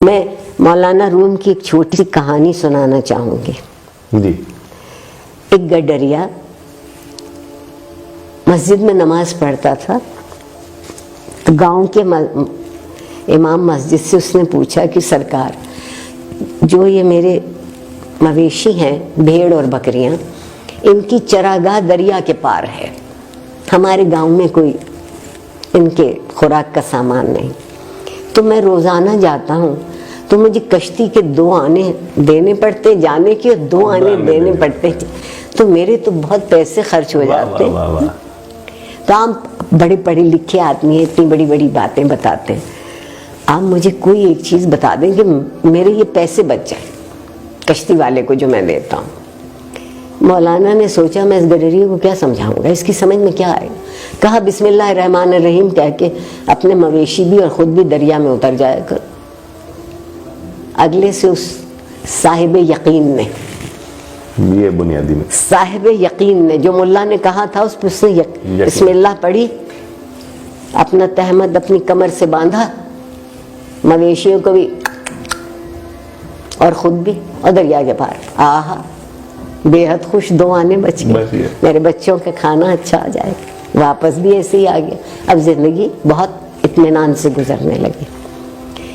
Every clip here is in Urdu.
میں مولانا روم کی ایک چھوٹی سی کہانی سنانا چاہوں گی. جی. ایک گڈریا مسجد میں نماز پڑھتا تھا تو گاؤں کے امام مسجد سے اس نے پوچھا کہ سرکار جو یہ میرے مویشی ہیں بھیڑ اور بکریاں ان کی چراگاہ دریا کے پار ہے, ہمارے گاؤں میں کوئی ان کے خوراک کا سامان نہیں, تو میں روزانہ جاتا ہوں تو مجھے کشتی کے 2 آنے دینے پڑتے جانے کے, 2 آنے دینے پڑتے, تو میرے تو بہت پیسے خرچ ہو جاتے. تو آپ بڑے پڑھے لکھے آدمی ہیں, اتنی بڑی بڑی باتیں بتاتے ہیں, آپ مجھے کوئی ایک چیز بتا دیں کہ میرے یہ پیسے بچ جائیں کشتی والے کو جو میں دیتا ہوں. مولانا نے سوچا میں اس گڈریے کو کیا سمجھاؤں گا, اس کی سمجھ میں کیا آئے گا. کہا بسم اللہ الرحمن الرحیم کہہ کے اپنے مویشی بھی اور خود بھی دریا میں اتر جایا کر. اگلے سے اس صاحب یقین نے, یہ بنیادی میں صاحب یقین نے جو ملا نے کہا تھا اس پہ اس نے بسم اللہ پڑھی, اپنا تہمد اپنی کمر سے باندھا, مویشیوں کو بھی اور خود بھی, اور دریا کے پار. آہا بے حد خوش, 2 آنے بچ گئے, میرے بچوں کا کھانا اچھا آ جائے گا. واپس بھی ایسے ہی آ گیا. اب زندگی بہت اطمینان سے گزرنے لگی.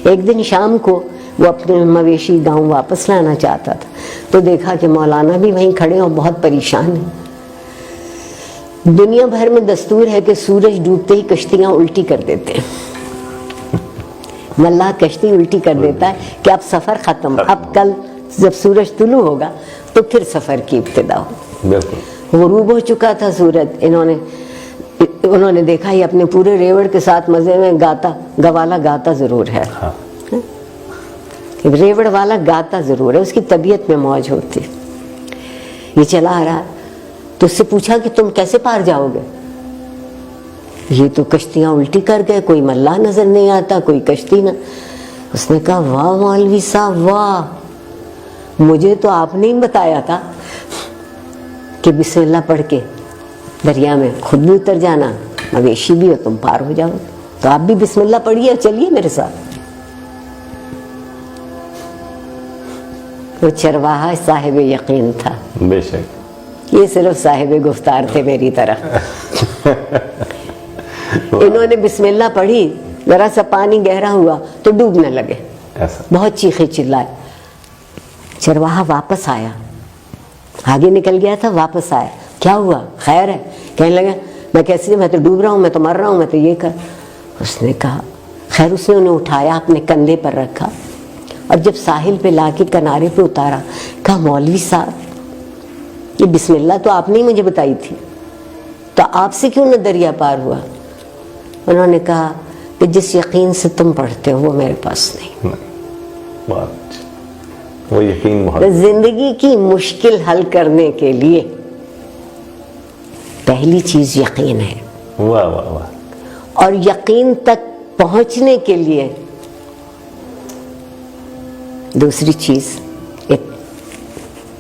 ایک دن شام کو وہ اپنے مویشی گاؤں واپس لانا چاہتا تھا تو دیکھا کہ مولانا بھی وہیں کھڑے اور بہت پریشان ہیں. دنیا بھر میں دستور ہے کہ سورج ڈوبتے ہی کشتیاں الٹی کر دیتے ہیں. ملا کشتی الٹی کر دیتا ہے کہ اب سفر ختم, اب کل جب سورج طلوع ہوگا تو پھر سفر کی ابتدا ہو. غروب ہو چکا تھا سورج. انہوں نے دیکھا یہ اپنے پورے ریوڑ کے ساتھ مزے میں گاتا, گوالا گاتا ضرور ہے, ریوڑ والا گاتا ضرور ہے, اس کی طبیعت میں موج ہوتی ہے. یہ چلا آ رہا تو اس سے پوچھا کہ تم کیسے پار جاؤ گے. یہ تو کشتیاں الٹی کر گئے, کوئی ملا نظر نہیں آتا, کوئی کشتی نہ. اس نے کہا واہ مولوی صاحب واہ, مجھے تو آپ نے ہی بتایا تھا کہ بسم اللہ پڑھ کے دریا میں خود بھی اتر جانا, مویشی بھی ہو تم پار ہو جاؤ. تو آپ بھی بسم اللہ پڑھیے اور چلیے میرے ساتھ. وہ چرواہا صاحب یقین تھا, بے شک. یہ صرف صاحب گفتار تھے میری طرح. انہوں نے بسم اللہ پڑھی, ذرا سا پانی گہرا ہوا تو ڈوبنے لگے, بہت چیخے چلائے. چرواہا واپس آیا, آگے نکل گیا تھا, واپس آیا, کیا ہوا خیر ہے. کہنے لگا میں کیسے, میں تو ڈوب رہا ہوں, میں تو مر رہا ہوں, میں تو یہ کر. اس نے کہا خیر. اس نے انہیں اٹھایا, اپنے کندھے پر رکھا, اور جب ساحل پہ لا کے کنارے پہ اتارا, کہا مولوی صاحب یہ بسم اللہ تو آپ نے ہی مجھے بتائی تھی, تو آپ سے کیوں نہ دریا پار ہوا. انہوں نے کہا کہ جس یقین سے تم پڑھتے ہو وہ میرے پاس نہیں. وہ یقین زندگی کی مشکل حل کرنے کے لیے پہلی چیز یقین ہے. واہ واہ واہ. اور یقین تک پہنچنے کے لیے دوسری چیز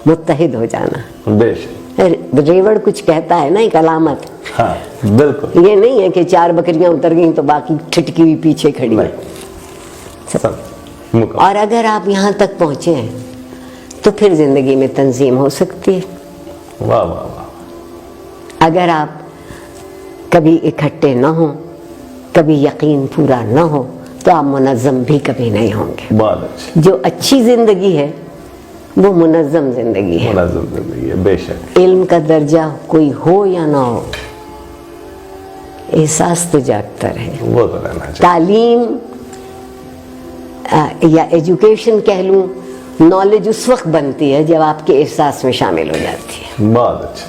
متحد ہو جانا. بے شک. ریوڑ کچھ کہتا ہے نا, ایک علامت. ہاں بالکل. یہ نہیں ہے کہ 4 بکریاں اتر گئیں تو باقی ٹھٹکی ہوئی پیچھے کھڑی ہے. اور اگر آپ یہاں تک پہنچے ہیں تو پھر زندگی میں تنظیم ہو سکتی ہے. واہ واہ واہ. اگر آپ کبھی اکٹھے نہ ہوں, کبھی یقین پورا نہ ہو, تو آپ منظم بھی کبھی نہیں ہوں گے. جو اچھی زندگی ہے وہ منظم زندگی ہے. منظم زندگی ہے بے شک. علم کا درجہ کوئی ہو یا نہ ہو, احساس تو جاگتا رہے. وہ تو رہنا چاہیے. تعلیم یا ایجوکیشن کہہ لوں, نالج اس وقت بنتی ہے جب آپ کے احساس میں شامل ہو جاتی ہے. بہت اچھا.